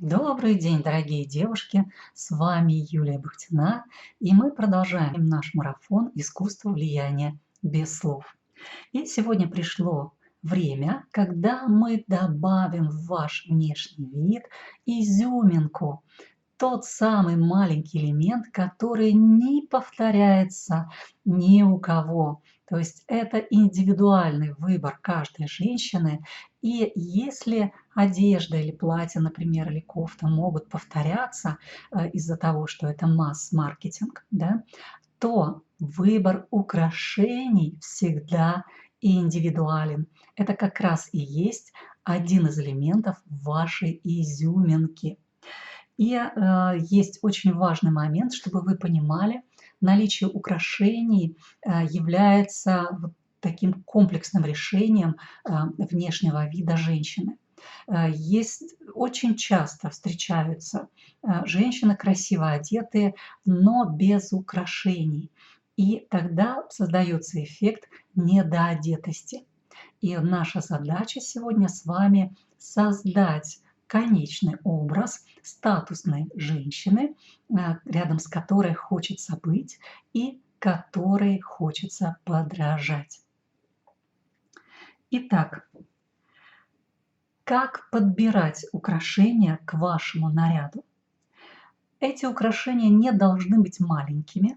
Добрый день, дорогие девушки! С вами Юлия Бахтина, и мы продолжаем наш марафон «Искусство влияния без слов». И сегодня пришло время, когда мы добавим в ваш внешний вид изюминку, тот самый маленький элемент, который не повторяется ни у кого. То есть это индивидуальный выбор каждой женщины. И если одежда или платье, например, или кофта могут повторяться из-за того, что это масс-маркетинг, да, то выбор украшений всегда индивидуален. Это как раз и есть один из элементов вашей изюминки. И есть очень важный момент, чтобы вы понимали, наличие украшений является вот таким комплексным решением внешнего вида женщины. Есть очень часто встречаются женщины красиво одетые, но без украшений. И тогда создается эффект недоодетости. И наша задача сегодня с вами создать конечный образ статусной женщины, рядом с которой хочется быть и которой хочется подражать. Итак, как подбирать украшения к вашему наряду? Эти украшения не должны быть маленькими,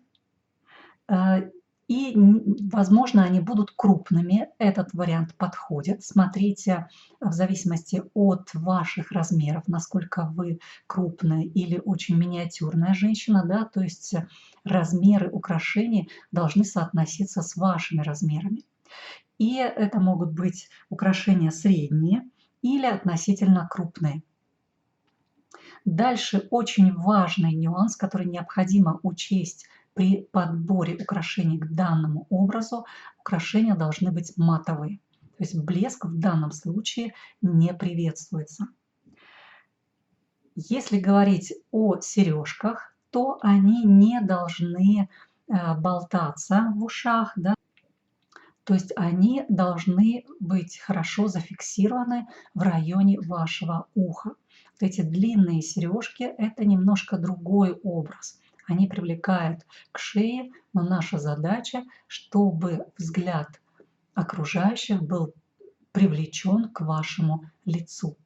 и, возможно, они будут крупными. Этот вариант подходит. Смотрите в зависимости от ваших размеров, насколько вы крупная или очень миниатюрная женщина, да, то есть размеры украшений должны соотноситься с вашими размерами. И это могут быть украшения средние или относительно крупные. Дальше очень важный нюанс, который необходимо учесть при подборе украшений к данному образу. Украшения должны быть матовые. То есть блеск в данном случае не приветствуется. Если говорить о сережках, то они не должны болтаться в ушах, да? То есть они должны быть хорошо зафиксированы в районе вашего уха. Вот эти длинные сережки – это немножко другой образ. Они привлекают к шее, но наша задача, чтобы взгляд окружающих был привлечен к вашему лицу.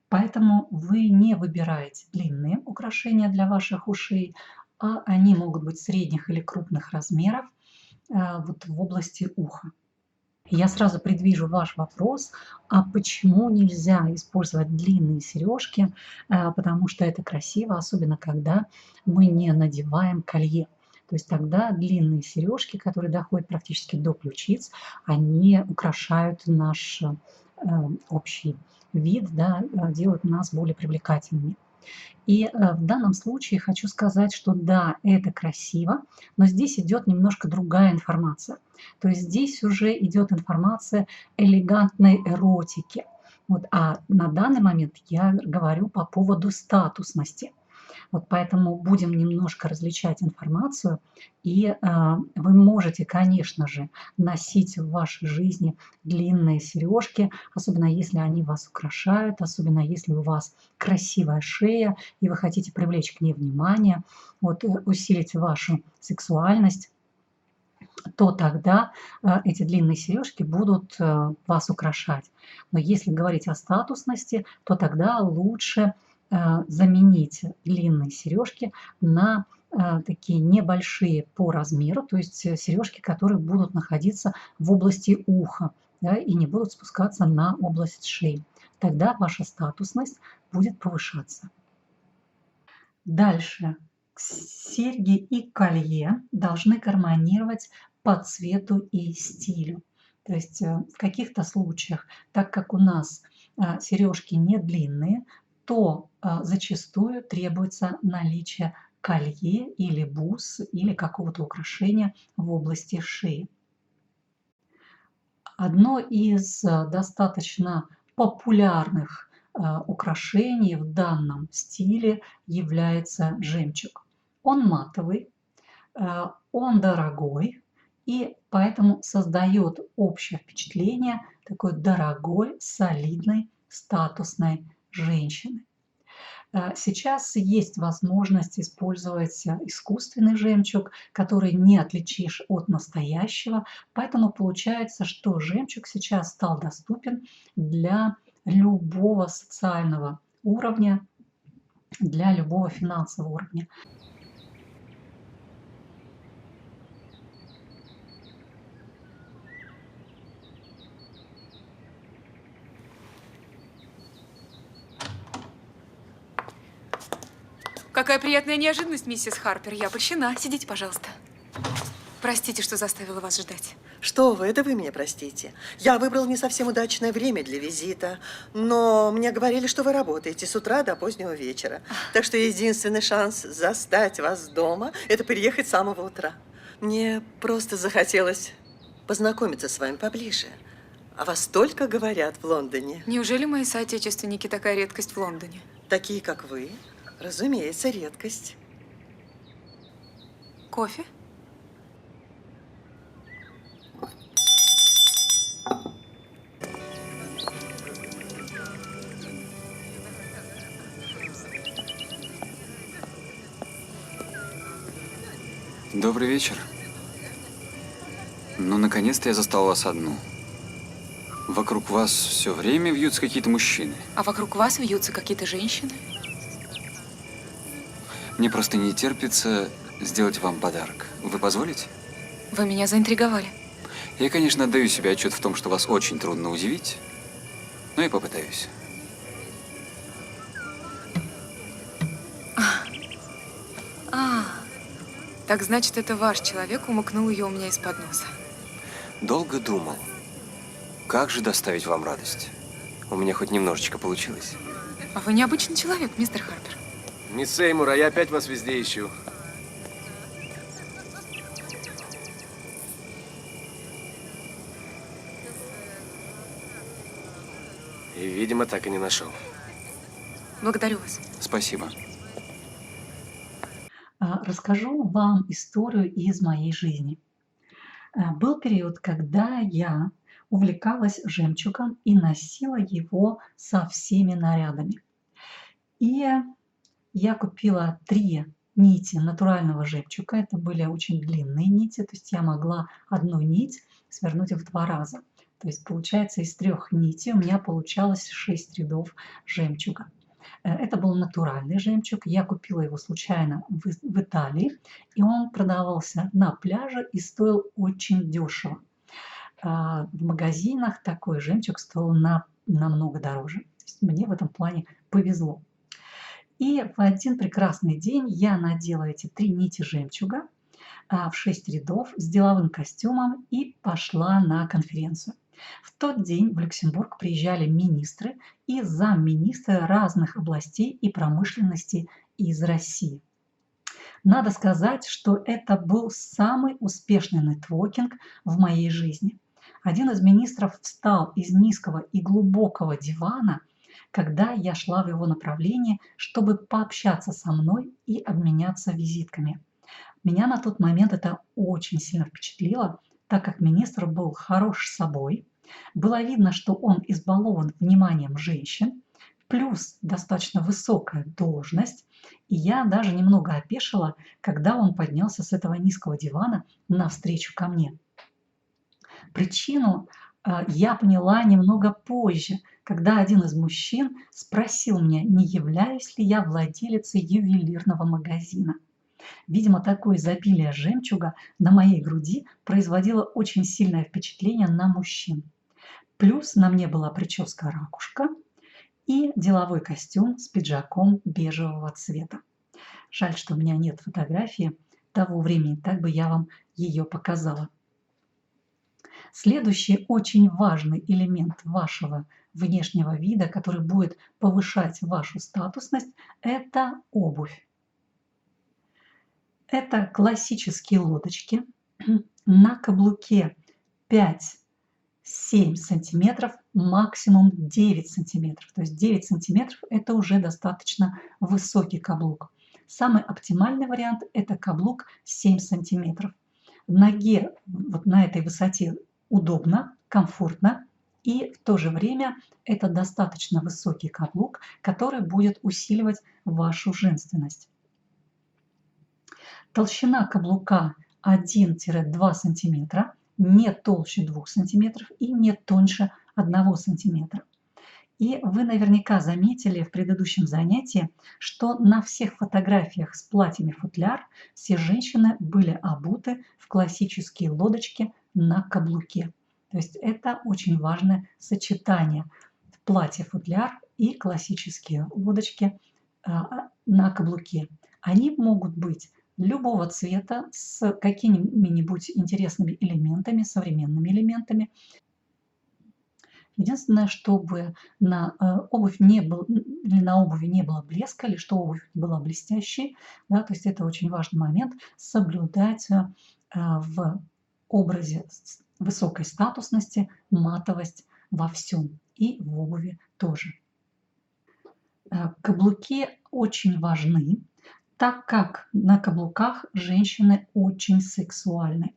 Поэтому вы не выбираете длинные украшения для ваших ушей, а они могут быть средних или крупных размеров вот в области уха. Я сразу предвижу ваш вопрос, а почему нельзя использовать длинные сережки, потому что это красиво, особенно когда мы не надеваем колье. То есть тогда длинные сережки, которые доходят практически до ключиц, они украшают наш общий вид, да, делают нас более привлекательными. И в данном случае хочу сказать, что да, это красиво, но здесь идет немножко другая информация. То есть здесь уже идет информация элегантной эротики. Вот, а на данный момент я говорю по поводу статусности. Вот поэтому будем немножко различать информацию, и вы можете, конечно же, носить в вашей жизни длинные сережки, особенно если они вас украшают, особенно если у вас красивая шея, и вы хотите привлечь к ней внимание, вот, усилить вашу сексуальность, то тогда эти длинные сережки будут вас украшать. Но если говорить о статусности, то тогда лучше заменить длинные сережки на такие небольшие по размеру, то есть сережки, которые будут находиться в области уха, да, и не будут спускаться на область шеи. Тогда ваша статусность будет повышаться. Дальше. Серьги и колье должны гармонировать по цвету и стилю. То есть в каких-то случаях, так как у нас сережки не длинные, то зачастую требуется наличие колье или бус или какого-то украшения в области шеи. Одно из достаточно популярных украшений в данном стиле является жемчуг. Он матовый, он дорогой, и поэтому создает общее впечатление такой дорогой, солидной, статусной женщины. Сейчас есть возможность использовать искусственный жемчуг, который не отличишь от настоящего, поэтому получается, что жемчуг сейчас стал доступен для любого социального уровня, для любого финансового уровня. Какая приятная неожиданность, миссис Харпер. Я польщена. Сидите, пожалуйста. Простите, что заставила вас ждать. Что вы, это вы меня простите. Я выбрал не совсем удачное время для визита, но мне говорили, что вы работаете с утра до позднего вечера. Так что единственный шанс застать вас дома – это приехать с самого утра. Мне просто захотелось познакомиться с вами поближе. О вас столько говорят в Лондоне. Неужели мои соотечественники такая редкость в Лондоне? Такие, как вы, разумеется, редкость. Кофе? Добрый вечер. Ну, наконец-то я застал вас одну. Вокруг вас все время вьются какие-то мужчины. А вокруг вас вьются какие-то женщины? Мне просто не терпится сделать вам подарок. Вы позволите? Вы меня заинтриговали. Я, конечно, отдаю себе отчет в том, что вас очень трудно удивить, но я попытаюсь. Так значит, это ваш человек умыкнул ее у меня из-под носа. Долго думал, как же доставить вам радость. У меня хоть немножечко получилось. А вы необычный человек, мистер Харпер. Мисс Сеймур, а я опять вас везде ищу. И, видимо, так и не нашел. Благодарю вас. Спасибо. Расскажу вам историю из моей жизни. Был период, когда я увлекалась жемчугом и носила его со всеми нарядами. И я купила 3 нити натурального жемчуга. Это были очень длинные нити, то есть я могла одну нить свернуть в 2 раза. То есть получается из 3 нитей у меня получалось 6 рядов жемчуга. Это был натуральный жемчуг. Я купила его случайно в Италии, и он продавался на пляже и стоил очень дешево. В магазинах такой жемчуг стоил намного дороже. То есть мне в этом плане повезло. И в один прекрасный день я надела эти 3 нити жемчуга в 6 рядов с деловым костюмом и пошла на конференцию. В тот день в Люксембург приезжали министры и замминистры разных областей и промышленности из России. Надо сказать, что это был самый успешный нетворкинг в моей жизни. Один из министров встал из низкого и глубокого дивана, когда я шла в его направлении, чтобы пообщаться со мной и обменяться визитками. Меня на тот момент это очень сильно впечатлило, так как министр был хорош собой. Было видно, что он избалован вниманием женщин, плюс достаточно высокая должность, и я даже немного опешила, когда он поднялся с этого низкого дивана навстречу ко мне. Причину я поняла немного позже, когда один из мужчин спросил меня, не являюсь ли я владелицей ювелирного магазина. Видимо, такое изобилие жемчуга на моей груди производило очень сильное впечатление на мужчин. Плюс на мне была прическа-ракушка и деловой костюм с пиджаком бежевого цвета. Жаль, что у меня нет фотографии того времени, так бы я вам ее показала. Следующий очень важный элемент вашего внешнего вида, который будет повышать вашу статусность, это обувь. Это классические лодочки на каблуке 5-7 сантиметров, максимум 9 сантиметров. То есть 9 сантиметров это уже достаточно высокий каблук. Самый оптимальный вариант это каблук 7 сантиметров. В ноге вот на этой высоте удобно, комфортно И в то же время это достаточно высокий каблук, который будет усиливать вашу женственность. Толщина каблука 1-2 см, не толще 2 см и не тоньше 1 см. И вы наверняка заметили в предыдущем занятии, что на всех фотографиях с платьями-футляр все женщины были обуты в классические лодочки на каблуке. То есть это очень важное сочетание: платье-футляр и классические лодочки на каблуке. Они могут быть любого цвета с какими-нибудь интересными элементами, современными элементами. Единственное, чтобы на обуви не было блеска, или что обувь была блестящей, да, то есть это очень важный момент, соблюдать в образе высокой статусности матовость во всем, и в обуви тоже. Каблуки очень важны, так как на каблуках женщины очень сексуальны.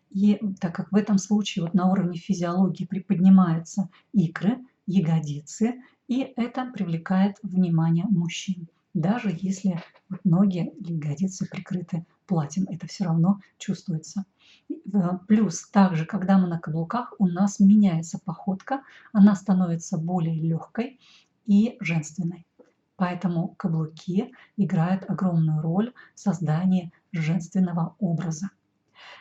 И так как в этом случае вот на уровне физиологии приподнимаются икры, ягодицы, и это привлекает внимание мужчин. Даже если вот ноги или ягодицы прикрыты платьем, это все равно чувствуется. Плюс также, когда мы на каблуках, у нас меняется походка, она становится более легкой и женственной. Поэтому каблуки играют огромную роль в создании женственного образа.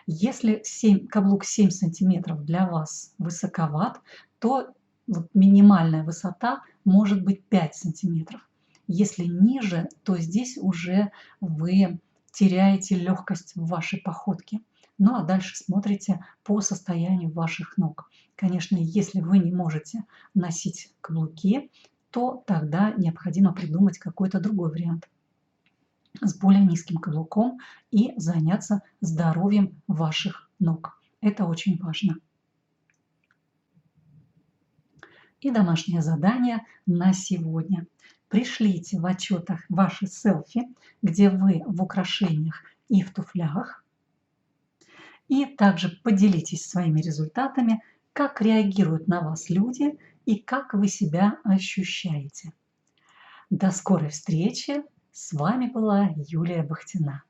Если каблук 7 сантиметров для вас высоковат, то минимальная высота может быть 5 сантиметров. Если ниже, то здесь уже вы теряете легкость в вашей походке. Ну а дальше смотрите по состоянию ваших ног. Конечно, если вы не можете носить каблуки, то тогда необходимо придумать какой-то другой вариант с более низким каблуком и заняться здоровьем ваших ног. Это очень важно. И домашнее задание на сегодня. Пришлите в отчетах ваши селфи, где вы в украшениях и в туфлях. И также поделитесь своими результатами, как реагируют на вас люди и как вы себя ощущаете. До скорой встречи! С вами была Юлия Бахтина.